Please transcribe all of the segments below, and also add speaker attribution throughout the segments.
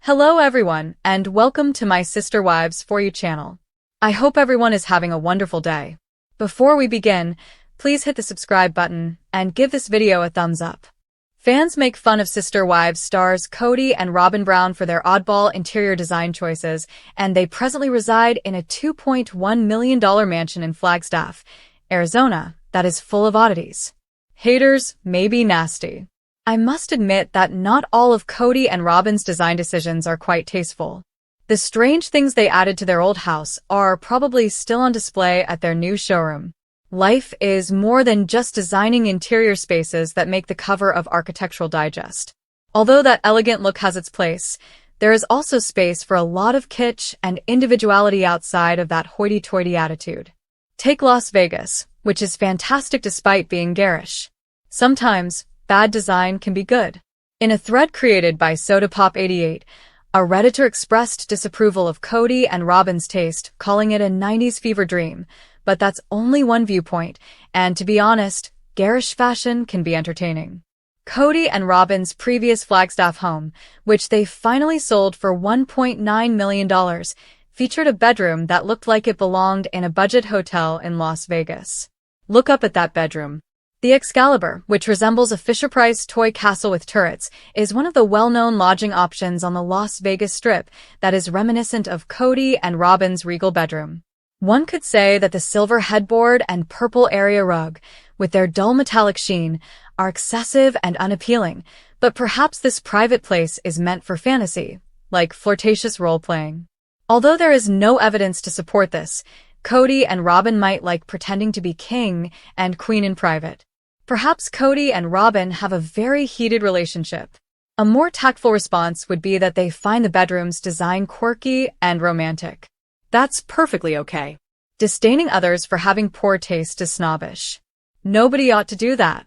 Speaker 1: Hello everyone, and welcome to my Sister Wives For You channel. I hope everyone is having a wonderful day. Before we begin, please hit the subscribe button and give this video a thumbs up. Fans make fun of Sister Wives stars Kody and Robyn Brown for their oddball interior design choices, and they presently reside in a $2.1 million mansion in Flagstaff, Arizona, that is full of oddities. Haters may be nasty. I must admit that not all of Kody and Robyn's design decisions are quite tasteful. The strange things they added to their old house are probably still on display at their new showroom. Life is more than just designing interior spaces that make the cover of Architectural Digest. Although that elegant look has its place, there is also space for a lot of kitsch and individuality outside of that hoity-toity attitude. Take Las Vegas, which is fantastic despite being garish. Sometimes, bad design can be good. In a thread created by SodaPop88, a Redditor expressed disapproval of Kody and Robyn's taste, calling it a 90s fever dream. But that's only one viewpoint, and to be honest, garish fashion can be entertaining. Kody and Robyn's previous Flagstaff home, which they finally sold for $1.9 million, featured a bedroom that looked like it belonged in a budget hotel in Las Vegas. Look up at that bedroom. The Excalibur, which resembles a Fisher-Price toy castle with turrets, is one of the well-known lodging options on the Las Vegas Strip that is reminiscent of Kody and Robyn's regal bedroom. One could say that the silver headboard and purple area rug, with their dull metallic sheen, are excessive and unappealing, but perhaps this private place is meant for fantasy, like flirtatious role-playing. Although there is no evidence to support this, Kody and Robyn might like pretending to be king and queen in private. Perhaps Kody and Robyn have a very heated relationship. A more tactful response would be that they find the bedroom's design quirky and romantic. That's perfectly okay. Disdaining others for having poor taste is snobbish. Nobody ought to do that.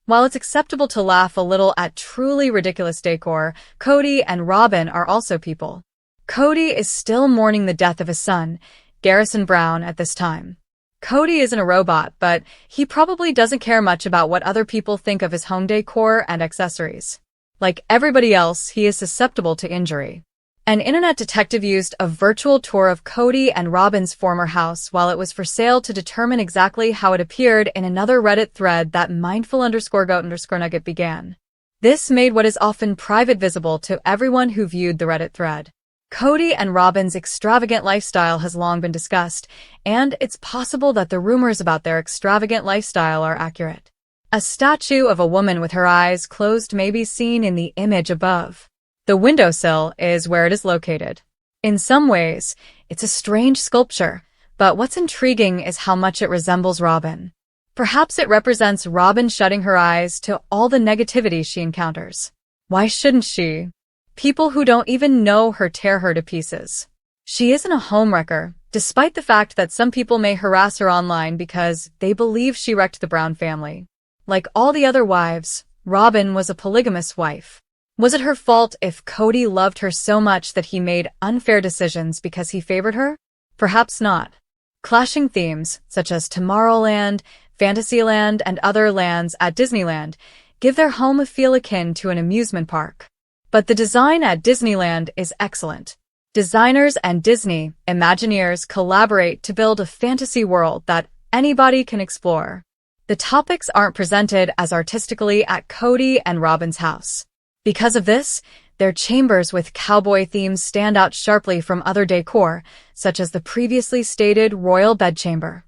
Speaker 1: While it's acceptable to laugh a little at truly ridiculous decor, Kody and Robyn are also people. Kody is still mourning the death of his son, Garrison Brown, at this time. Kody isn't a robot, but he probably doesn't care much about what other people think of his home decor and accessories. Like everybody else, he is susceptible to injury. An internet detective used a virtual tour of Kody and Robyn's former house while it was for sale to determine exactly how it appeared in another Reddit thread that mindful_goat_nugget began. This made what is often private visible to everyone who viewed the Reddit thread. Kody and Robyn's extravagant lifestyle has long been discussed, and it's possible that the rumors about their extravagant lifestyle are accurate. A statue of a woman with her eyes closed may be seen in the image above. The windowsill is where it is located. In some ways, it's a strange sculpture, but what's intriguing is how much it resembles Robyn. Perhaps it represents Robyn shutting her eyes to all the negativity she encounters. Why shouldn't she? People who don't even know her tear her to pieces. She isn't a homewrecker, despite the fact that some people may harass her online because they believe she wrecked the Brown family. Like all the other wives, Robyn was a polygamous wife. Was it her fault if Kody loved her so much that he made unfair decisions because he favored her? Perhaps not. Clashing themes, such as Tomorrowland, Fantasyland, and other lands at Disneyland, give their home a feel akin to an amusement park. But the design at Disneyland is excellent. Designers and Disney Imagineers collaborate to build a fantasy world that anybody can explore. The topics aren't presented as artistically at Kody and Robyn's house. Because of this, their chambers with cowboy themes stand out sharply from other decor, such as the previously stated royal bedchamber.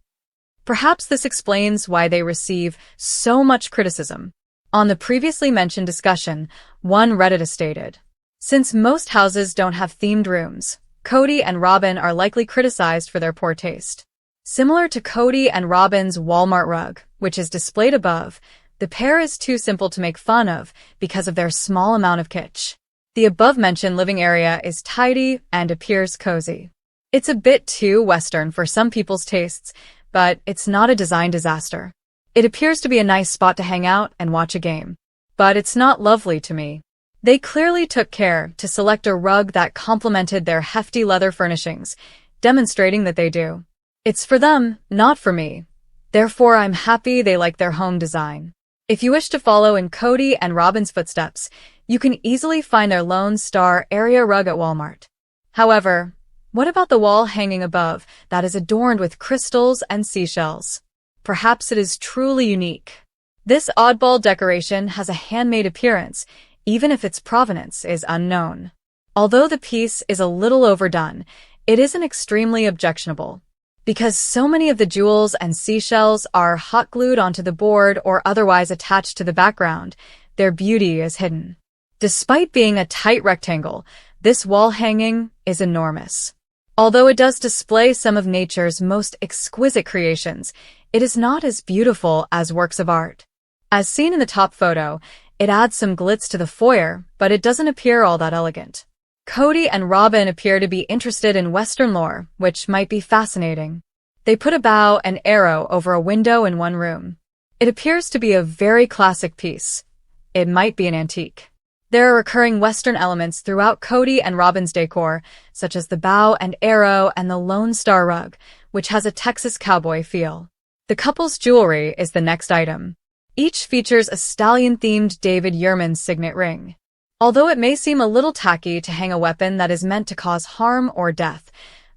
Speaker 1: Perhaps this explains why they receive so much criticism. On the previously mentioned discussion, one Redditor stated, "Since most houses don't have themed rooms, Kody and Robyn are likely criticized for their poor taste." Similar to Kody and Robyn's Walmart rug, which is displayed above, the pair is too simple to make fun of because of their small amount of kitsch. The above-mentioned living area is tidy and appears cozy. It's a bit too Western for some people's tastes, but it's not a design disaster. It appears to be a nice spot to hang out and watch a game. But it's not lovely to me. They clearly took care to select a rug that complemented their hefty leather furnishings, demonstrating that they do. It's for them, not for me. Therefore, I'm happy they like their home design. If you wish to follow in Kody and Robyn's footsteps, you can easily find their Lone Star area rug at Walmart. However, what about the wall hanging above that is adorned with crystals and seashells? Perhaps it is truly unique. This oddball decoration has a handmade appearance, even if its provenance is unknown. Although the piece is a little overdone, it isn't extremely objectionable. Because so many of the jewels and seashells are hot glued onto the board or otherwise attached to the background, their beauty is hidden. Despite being a tight rectangle, this wall hanging is enormous. Although it does display some of nature's most exquisite creations, it is not as beautiful as works of art. As seen in the top photo, it adds some glitz to the foyer, but it doesn't appear all that elegant. Kody and Robyn appear to be interested in Western lore, which might be fascinating. They put a bow and arrow over a window in one room. It appears to be a very classic piece. It might be an antique. There are recurring Western elements throughout Kody and Robyn's decor, such as the bow and arrow and the Lone Star rug, which has a Texas cowboy feel. The couple's jewelry is the next item. Each features a stallion-themed David Yurman's signet ring. Although it may seem a little tacky to hang a weapon that is meant to cause harm or death,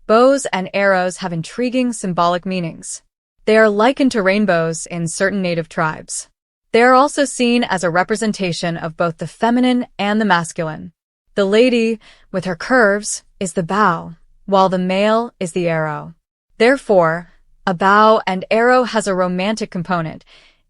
Speaker 1: bows and arrows have intriguing symbolic meanings. They are likened to rainbows in certain native tribes. They are also seen as a representation of both the feminine and the masculine. The lady, with her curves, is the bow, while the male is the arrow. Therefore, a bow and arrow has a romantic component,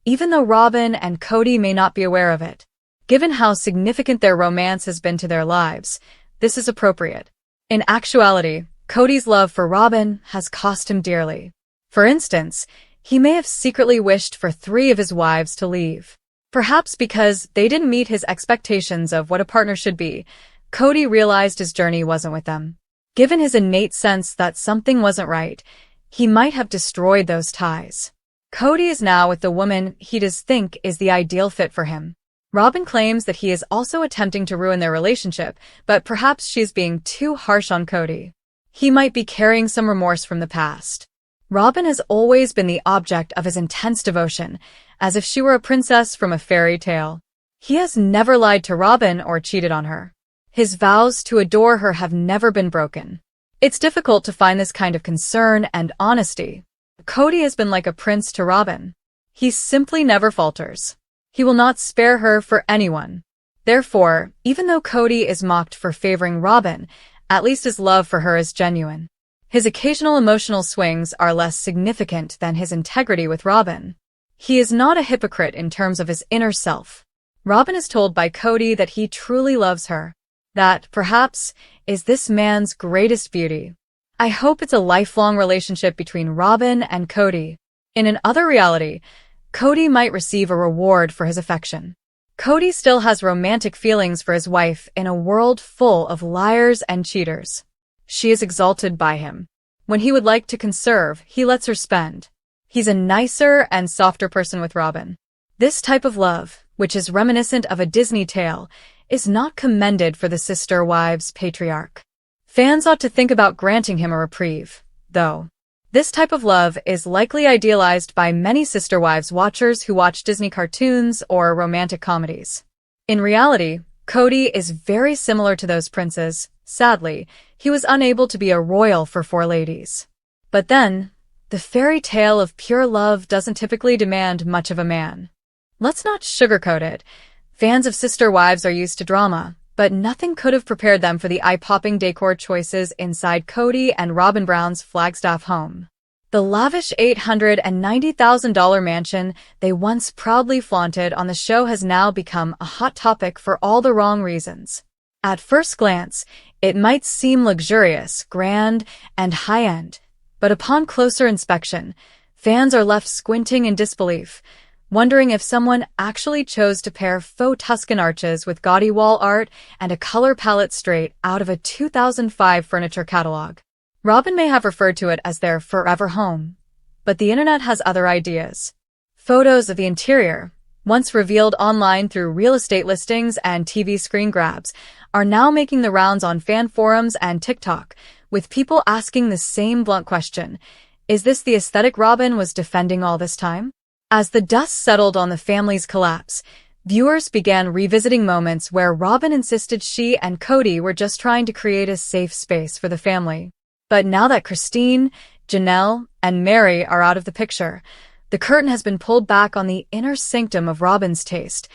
Speaker 1: even though Robyn and Kody may not be aware of it. Given how significant their romance has been to their lives, this is appropriate. In actuality, Kody's love for Robyn has cost him dearly. For instance, he may have secretly wished for 3 of his wives to leave. Perhaps because they didn't meet his expectations of what a partner should be, Kody realized his journey wasn't with them. Given his innate sense that something wasn't right, he might have destroyed those ties. Kody is now with the woman he does think is the ideal fit for him. Robyn claims that he is also attempting to ruin their relationship, but perhaps she's being too harsh on Kody. He might be carrying some remorse from the past. Robyn has always been the object of his intense devotion, as if she were a princess from a fairy tale. He has never lied to Robyn or cheated on her. His vows to adore her have never been broken. It's difficult to find this kind of concern and honesty. Kody has been like a prince to Robyn. He simply never falters. He will not spare her for anyone. Therefore, even though Kody is mocked for favoring Robyn, at least his love for her is genuine. His occasional emotional swings are less significant than his integrity with Robyn. He is not a hypocrite in terms of his inner self. Robyn is told by Kody that he truly loves her. That, perhaps, is this man's greatest beauty. I hope it's a lifelong relationship between Robyn and Kody. In another reality, Kody might receive a reward for his affection. Kody still has romantic feelings for his wife in a world full of liars and cheaters. She is exalted by him. When he would like to conserve, he lets her spend. He's a nicer and softer person with Robyn. This type of love, which is reminiscent of a Disney tale, is not commended for the sister wives patriarch. Fans ought to think about granting him a reprieve, though. This type of love is likely idealized by many sister wives watchers who watch Disney cartoons or romantic comedies. In reality, Kody is very similar to those princes. Sadly, he was unable to be a royal for 4 ladies. But then, the fairy tale of pure love doesn't typically demand much of a man. Let's not sugarcoat it. Fans of sister wives are used to drama, but nothing could have prepared them for the eye-popping decor choices inside Kody and Robyn Brown's Flagstaff home. The lavish $890,000 mansion they once proudly flaunted on the show has now become a hot topic for all the wrong reasons. At first glance, it might seem luxurious, grand, and high-end, but upon closer inspection, fans are left squinting in disbelief, wondering if someone actually chose to pair faux Tuscan arches with gaudy wall art and a color palette straight out of a 2005 furniture catalog. Robyn may have referred to it as their forever home, but the internet has other ideas. Photos of the interior, once revealed online through real estate listings and TV screen grabs, are now making the rounds on fan forums and TikTok, with people asking the same blunt question: is this the aesthetic Robyn was defending all this time? As the dust settled on the family's collapse, viewers began revisiting moments where Robyn insisted she and Kody were just trying to create a safe space for the family. But now that Christine, Janelle, and Mary are out of the picture, the curtain has been pulled back on the inner sanctum of Robyn's taste,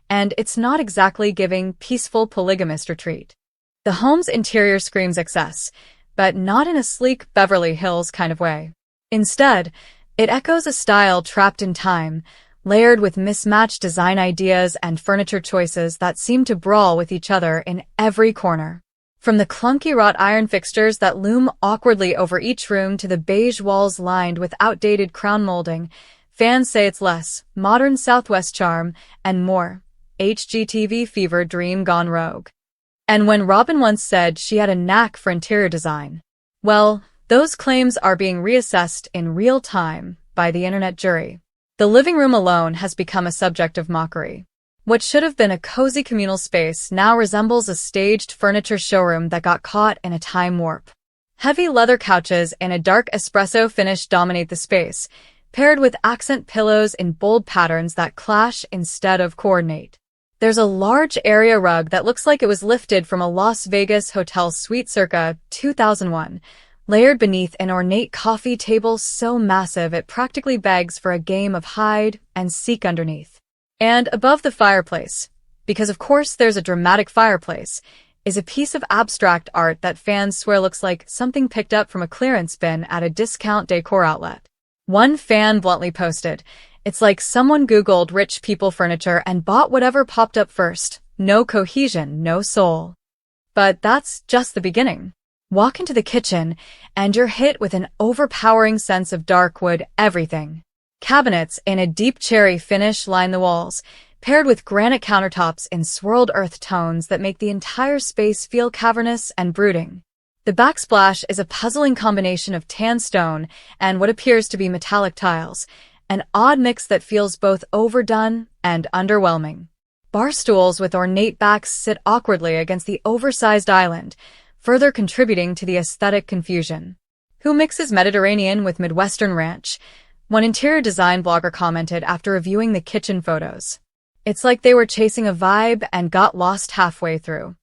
Speaker 1: and it's not exactly giving peaceful polygamist retreat. The home's interior screams excess, but not in a sleek Beverly Hills kind of way. Instead, it echoes a style trapped in time, layered with mismatched design ideas and furniture choices that seem to brawl with each other in every corner. From the clunky wrought iron fixtures that loom awkwardly over each room to the beige walls lined with outdated crown molding, fans say it's less modern Southwest charm and more HGTV fever dream gone rogue. And when Robyn once said she had a knack for interior design, well, those claims are being reassessed in real time by the internet jury. The living room alone has become a subject of mockery. What should have been a cozy communal space now resembles a staged furniture showroom that got caught in a time warp. Heavy leather couches and a dark espresso finish dominate the space, paired with accent pillows in bold patterns that clash instead of coordinate. There's a large area rug that looks like it was lifted from a Las Vegas hotel suite circa 2001, layered beneath an ornate coffee table so massive it practically begs for a game of hide and seek underneath. And above the fireplace, because of course there's a dramatic fireplace, is a piece of abstract art that fans swear looks like something picked up from a clearance bin at a discount decor outlet. One fan bluntly posted, "It's like someone Googled rich people furniture and bought whatever popped up first. No cohesion, no soul." But that's just the beginning. Walk into the kitchen, and you're hit with an overpowering sense of dark wood everything. Cabinets in a deep cherry finish line the walls, paired with granite countertops in swirled earth tones that make the entire space feel cavernous and brooding. The backsplash is a puzzling combination of tan stone and what appears to be metallic tiles, an odd mix that feels both overdone and underwhelming. Bar stools with ornate backs sit awkwardly against the oversized island, further contributing to the aesthetic confusion. Who mixes Mediterranean with Midwestern ranch? One interior design blogger commented after reviewing the kitchen photos. It's like they were chasing a vibe and got lost halfway through.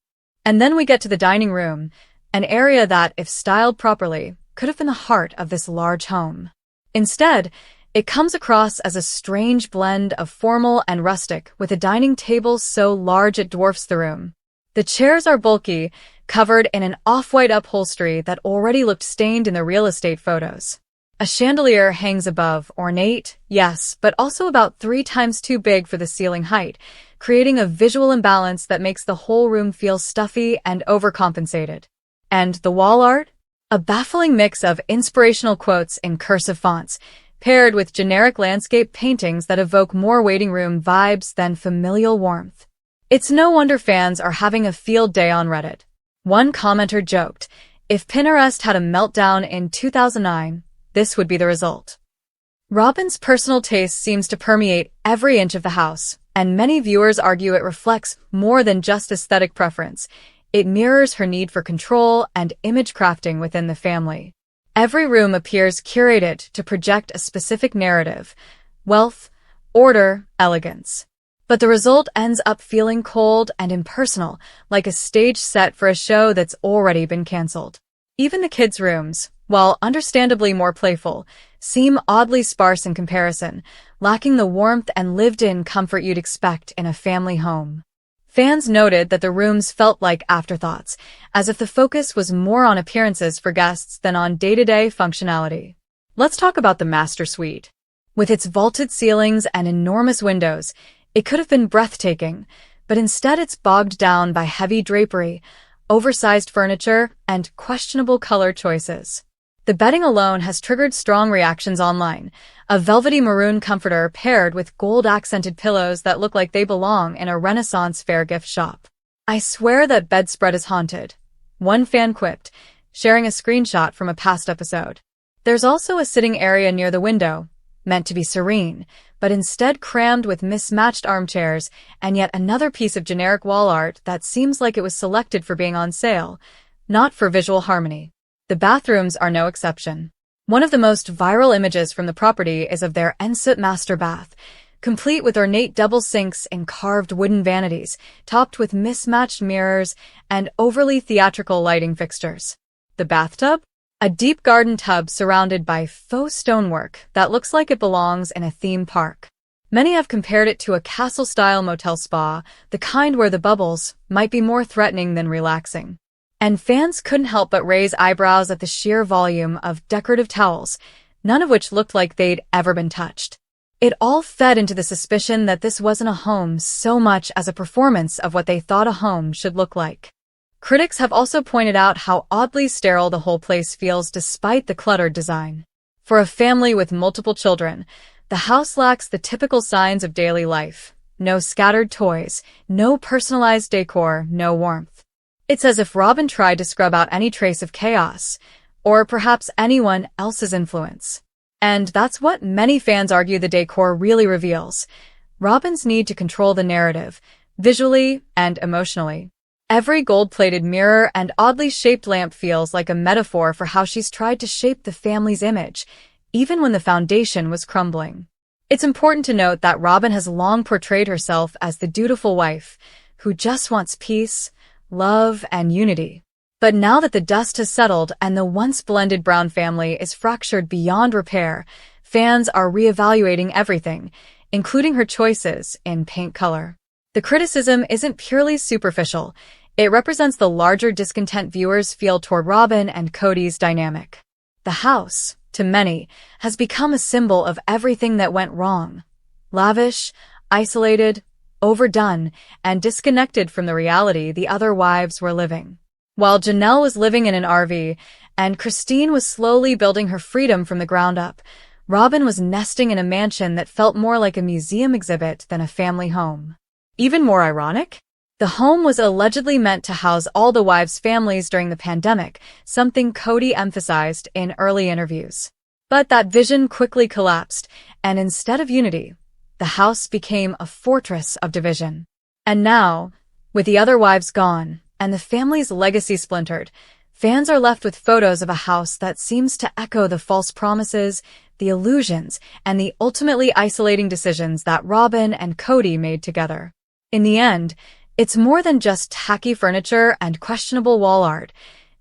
Speaker 1: And then we get to the dining room, an area that, if styled properly, could have been the heart of this large home. Instead, it comes across as a strange blend of formal and rustic, with a dining table so large it dwarfs the room. The chairs are bulky, covered in an off-white upholstery that already looked stained in the real estate photos. A chandelier hangs above, ornate, yes, but also about 3 times too big for the ceiling height, creating a visual imbalance that makes the whole room feel stuffy and overcompensated. And the wall art? A baffling mix of inspirational quotes in cursive fonts, paired with generic landscape paintings that evoke more waiting room vibes than familial warmth. It's no wonder fans are having a field day on Reddit. One commenter joked, "If Pinterest had a meltdown in 2009, this would be the result." Robyn's personal taste seems to permeate every inch of the house, and many viewers argue it reflects more than just aesthetic preference. It mirrors her need for control and image crafting within the family. Every room appears curated to project a specific narrative: wealth, order, elegance. But the result ends up feeling cold and impersonal, like a stage set for a show that's already been canceled. Even the kids' rooms, while understandably more playful, seem oddly sparse in comparison, lacking the warmth and lived-in comfort you'd expect in a family home. Fans noted that the rooms felt like afterthoughts, as if the focus was more on appearances for guests than on day-to-day functionality. Let's talk about the master suite. With its vaulted ceilings and enormous windows, it could have been breathtaking, but instead it's bogged down by heavy drapery, oversized furniture, and questionable color choices. The bedding alone has triggered strong reactions online. A velvety maroon comforter paired with gold-accented pillows that look like they belong in a Renaissance fair gift shop. "I swear that bedspread is haunted," one fan quipped, sharing a screenshot from a past episode. There's also a sitting area near the window, meant to be serene, but instead crammed with mismatched armchairs and yet another piece of generic wall art that seems like it was selected for being on sale, not for visual harmony. The bathrooms are no exception. One of the most viral images from the property is of their ensuite master bath, complete with ornate double sinks and carved wooden vanities, topped with mismatched mirrors and overly theatrical lighting fixtures. The bathtub? A deep garden tub surrounded by faux stonework that looks like it belongs in a theme park. Many have compared it to a castle-style motel spa, the kind where the bubbles might be more threatening than relaxing. And fans couldn't help but raise eyebrows at the sheer volume of decorative towels, none of which looked like they'd ever been touched. It all fed into the suspicion that this wasn't a home so much as a performance of what they thought a home should look like. Critics have also pointed out how oddly sterile the whole place feels despite the cluttered design. For a family with multiple children, the house lacks the typical signs of daily life. No scattered toys, no personalized decor, no warmth. It's as if Robyn tried to scrub out any trace of chaos, or perhaps anyone else's influence. And that's what many fans argue the decor really reveals: Robyn's need to control the narrative, visually and emotionally. Every gold-plated mirror and oddly shaped lamp feels like a metaphor for how she's tried to shape the family's image, even when the foundation was crumbling. It's important to note that Robyn has long portrayed herself as the dutiful wife, who just wants peace, love, and unity. But now that the dust has settled and the once blended Brown family is fractured beyond repair, fans are reevaluating everything, including her choices in paint color. The criticism isn't purely superficial. It represents the larger discontent viewers feel toward Robyn and Kody's dynamic. The house, to many, has become a symbol of everything that went wrong. Lavish, isolated, overdone, and disconnected from the reality the other wives were living. While Janelle was living in an RV, and Christine was slowly building her freedom from the ground up, Robyn was nesting in a mansion that felt more like a museum exhibit than a family home. Even more ironic? The home was allegedly meant to house all the wives' families during the pandemic, something Kody emphasized in early interviews. But that vision quickly collapsed, and instead of unity, the house became a fortress of division. And now, with the other wives gone, and the family's legacy splintered, fans are left with photos of a house that seems to echo the false promises, the illusions, and the ultimately isolating decisions that Robyn and Kody made together. In the end, it's more than just tacky furniture and questionable wall art.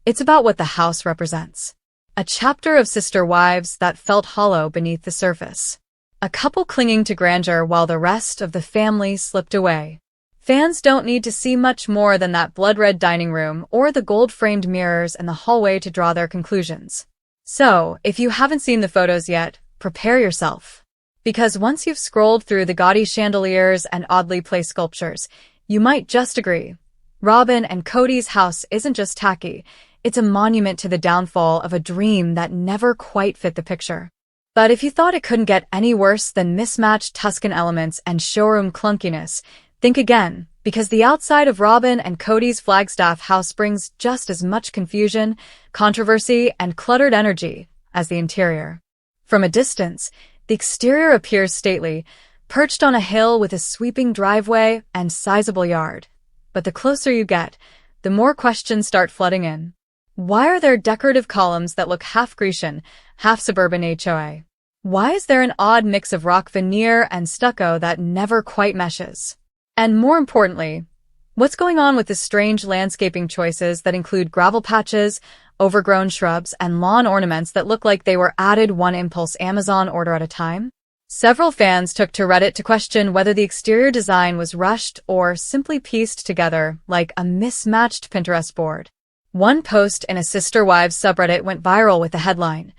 Speaker 1: It's about what the house represents. A chapter of sister wives that felt hollow beneath the surface. A couple clinging to grandeur while the rest of the family slipped away. Fans don't need to see much more than that blood-red dining room or the gold-framed mirrors in the hallway to draw their conclusions. So, if you haven't seen the photos yet, prepare yourself. Because once you've scrolled through the gaudy chandeliers and oddly placed sculptures, you might just agree. Robyn and Kody's house isn't just tacky, it's a monument to the downfall of a dream that never quite fit the picture. But if you thought it couldn't get any worse than mismatched Tuscan elements and showroom clunkiness, think again, because the outside of Robyn and Kody's Flagstaff house brings just as much confusion, controversy, and cluttered energy as the interior. From a distance, the exterior appears stately, perched on a hill with a sweeping driveway and sizable yard. But the closer you get, the more questions start flooding in. Why are there decorative columns that look half Grecian, half suburban HOA? Why is there an odd mix of rock veneer and stucco that never quite meshes? And more importantly, what's going on with the strange landscaping choices that include gravel patches, overgrown shrubs, and lawn ornaments that look like they were added one impulse Amazon order at a time? Several fans took to Reddit to question whether the exterior design was rushed or simply pieced together like a mismatched Pinterest board. One post in a Sister Wives subreddit went viral with the headline,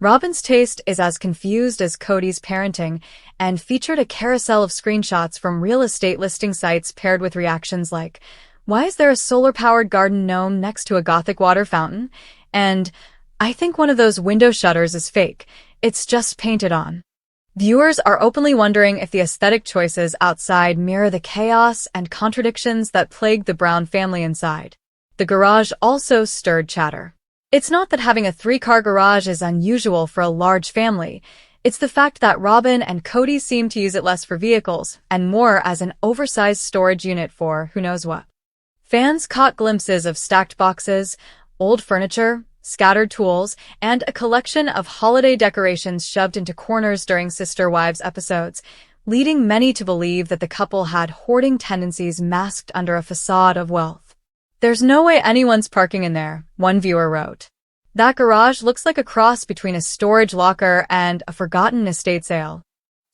Speaker 1: "Robyn's taste is as confused as Kody's parenting," and featured a carousel of screenshots from real estate listing sites paired with reactions like, "Why is there a solar-powered garden gnome next to a gothic water fountain?" And, "I think one of those window shutters is fake. It's just painted on." Viewers are openly wondering if the aesthetic choices outside mirror the chaos and contradictions that plagued the Brown family inside. The garage also stirred chatter. It's not that having a 3-car garage is unusual for a large family. It's the fact that Robyn and Kody seem to use it less for vehicles and more as an oversized storage unit for who knows what. Fans caught glimpses of stacked boxes, old furniture, scattered tools, and a collection of holiday decorations shoved into corners during Sister Wives episodes, leading many to believe that the couple had hoarding tendencies masked under a facade of wealth. "There's no way anyone's parking in there," one viewer wrote. "That garage looks like a cross between a storage locker and a forgotten estate sale."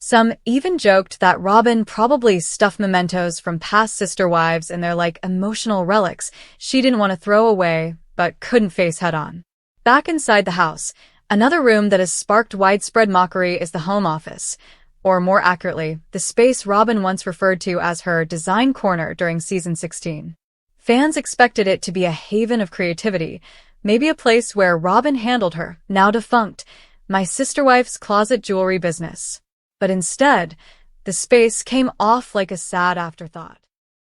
Speaker 1: Some even joked that Robyn probably stuffed mementos from past Sister Wives in there like emotional relics she didn't want to throw away but couldn't face head-on. Back inside the house, another room that has sparked widespread mockery is the home office, or more accurately, the space Robyn once referred to as her design corner during season 16. Fans expected it to be a haven of creativity, maybe a place where Robyn handled her, now defunct, My Sister Wife's closet jewelry business. But instead, the space came off like a sad afterthought.